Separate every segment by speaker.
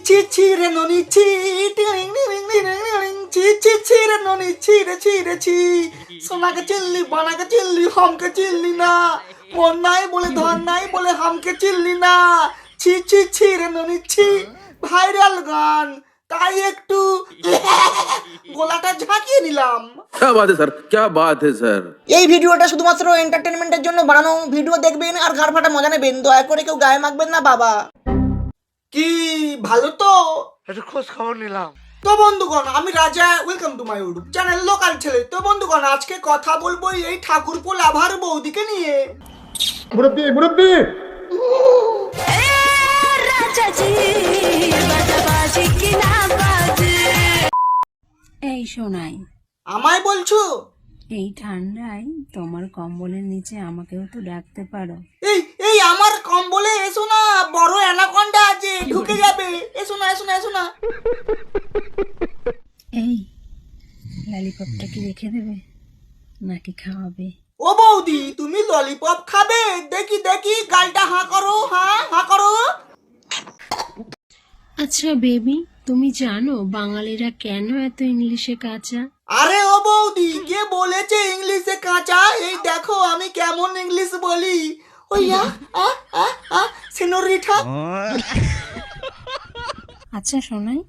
Speaker 1: ছি ছি রে ননি ছি টিং টিং টিং টিং ছি ছি ছি রে ননি ছি রে ছি রে ছি সোনাকে চিনলি বানাকে চিনলি হামকে চিনলি না মন নাই বলে ধন নাই বলে হামকে চিনলি না ছি ছি ছি রে ননি ছি ভাইরাল গান তাই একটু গলাটা ঝাঁকিয়ে নিলাম।
Speaker 2: क्या बात है सर, क्या बात है सर।
Speaker 3: এই ভিডিওটা শুধুমাত্র এন্টারটেনমেন্টের জন্য বানানো। ভিডিও দেখবেন আর ঘাড় ফাটা মজা নেবেন, দয়া করে কেউ গায়ে মাখবেন না বাবা।
Speaker 1: কি ভালো তো
Speaker 4: একটু খোঁজ খবর নিলাম।
Speaker 1: তো বন্ধুগণ, আমি রাজা, welcome to my YouTube channel local ছেলে। তো বন্ধুগণ, আজকে কথা বলবো এই ঠাকুরপো লাভার বৌদিকে নিয়ে।
Speaker 4: মুরব্বি মুরব্বি
Speaker 5: এই শোনাই,
Speaker 1: আমায় বলছো?
Speaker 5: এই ঠান্ডায় তোমার কম্বলের নিচে আমাকেও তো ডাকতে পারো।
Speaker 1: এই এই আমার কম্বলে এসো না, বড় অ্যানাকন্ডা আছে, ঢুকে যাবে। এসো না এসো না এসো না।
Speaker 5: এই ললিপপটা কি রেখে দেবে নাকি খাওয়াবে?
Speaker 1: ও বৌদি, তুমি ললিপপ খাবে? দেখি দেখি, গালটা হাঁ করো, হাঁ হাঁ করো।
Speaker 5: আচ্ছা বেবি, তুমি জানো বাঙালিরা কেন এত ইংলিশে কাঁচা?
Speaker 1: আরে ও বৌদি, কে বলেছে ইংলিশে কাঁচা? এই দেখো আমি কেমন ইংলিশ বলি। ওইয়া সেনোরিটা।
Speaker 5: আচ্ছা শোনাই,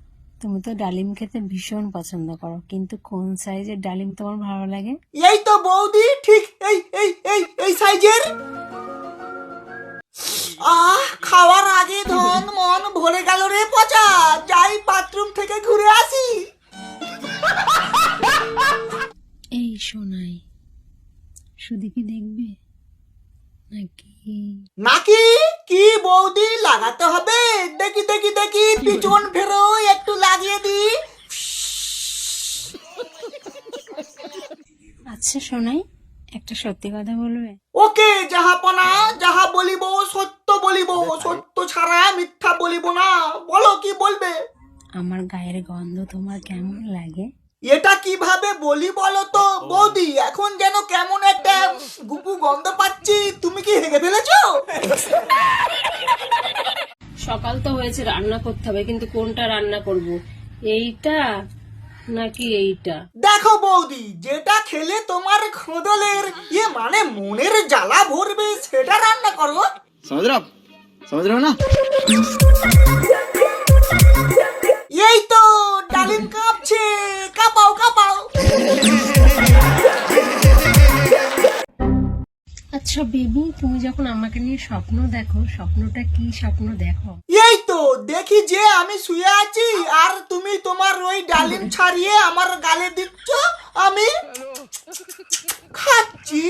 Speaker 5: তুমি তো ডালিম খেতে ভীষণ পছন্দ করো, কিন্তু কোন সাইজের ডালিম তোমার ভালো লাগে?
Speaker 1: এই তো বৌদি, ঠিক এই এই এই এই সাইজের। খাওয়ার আগে ধন মন ভরে গেল রে পচা। যাই বাথরুম থেকে ঘুরে আসি।
Speaker 5: এই শোনাই, শুধু কি দেখবে নাকি?
Speaker 1: নাকি কি বৌদি, লাগাতে হবে? দেখি দেখি দেখি, পিছন ফেরো, একটু লাগিয়ে দি।
Speaker 5: আচ্ছা শোনাই, একটা সত্যি কথা বলবে?
Speaker 1: ওকে জাহাপনা, যাহা বলিব সত্য বলিব, সত্য ছাড়া মিথ্যা বলিব না। বলো কি বলবে?
Speaker 5: আমার গায়ের গন্ধ তোমার কেমন লাগে?
Speaker 1: এটা কিভাবে বলি বলো তো বৌদি, এখন যেন কেমন একটা গুপু গন্ধ পাচ্ছি। তুমি কি হেগে ফেলেছো?
Speaker 5: সকাল তো হয়েছে, রান্না করতে হবে, কিন্তু কোনটা রান্না করব, এইটা নাকি এইটা?
Speaker 1: দেখো বৌদি, যেটা খেলে তোমার খোদলের মানে মনের জ্বালা ভরবে সেটা রান্না করো।
Speaker 6: समझ रहे हो ना।
Speaker 1: এই তো ডালিম কাঁপছে, কাঁপাও কাঁপাও।
Speaker 5: আচ্ছা বেবি, তুমি যখন আমাকে নিয়ে স্বপ্ন দেখো, স্বপ্নটা কি স্বপ্ন দেখো?
Speaker 1: এই তো দেখি যে আমি শুয়ে আছি আর তুমি তোমার ওই ডালিম ছাড়িয়ে আমার গালে দিচ্ছ, আমি খাচ্ছি।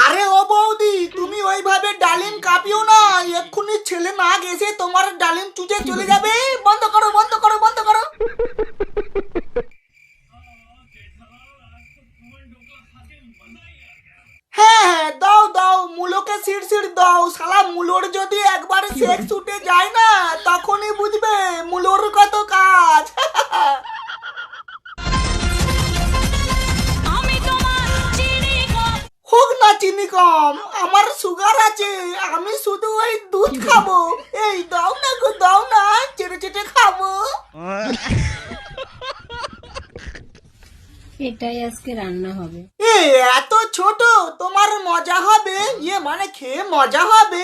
Speaker 1: আরে ও বৌদি, তুমি ওইভাবে ডালিম কাঁপিও না, এক্ষুনি ছেলে না গেছে তোমার ডালিম চুচে চলে যাবে। বন্ধ করো বন্ধ করো বন্ধ করো। হ্যাঁ দাও দাও, মুলোকে সিড় সিড় দাও। শালা মুলোর যদি একবার সেক্স উঠে যায় না, তখনই বুঝবে মুলোর কত কাজ। হোক না চিনি কম, আমার সুগার আছে, আমি শুধু ওই দুধ খাবো। এই দাও না গো দাও না, চেটে চেটে খাবো।
Speaker 5: এটাই আজকে রান্না হবে।
Speaker 1: এত ছোট, তোমার মজা হবে, মানে খেয়ে মজা হবে।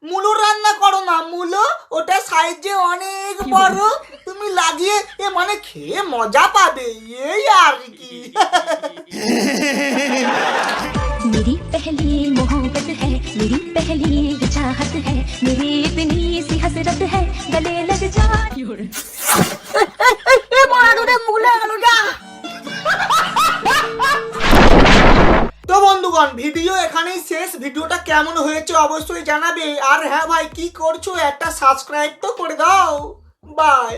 Speaker 1: মুলো রান্না করো না, মুলো ওটা সাইজে অনেক বড়, তুমি লাগিয়ে মানে খেয়ে মজা পাবে, এই আর কি।
Speaker 7: मेरी पहली मोहब्बत है, मेरी पहली चाहत है, मेरी इतनी सी हसरत है, गले लग जा।
Speaker 1: তো বন্ধুগণ, ভিডিও এখানেই শেষ। ভিডিওটা কেমন হয়েছে অবশ্যই জানাবে। আর হ্যাঁ ভাই, কি করছো, একটা সাবস্ক্রাইব তো করে দাও। বাই।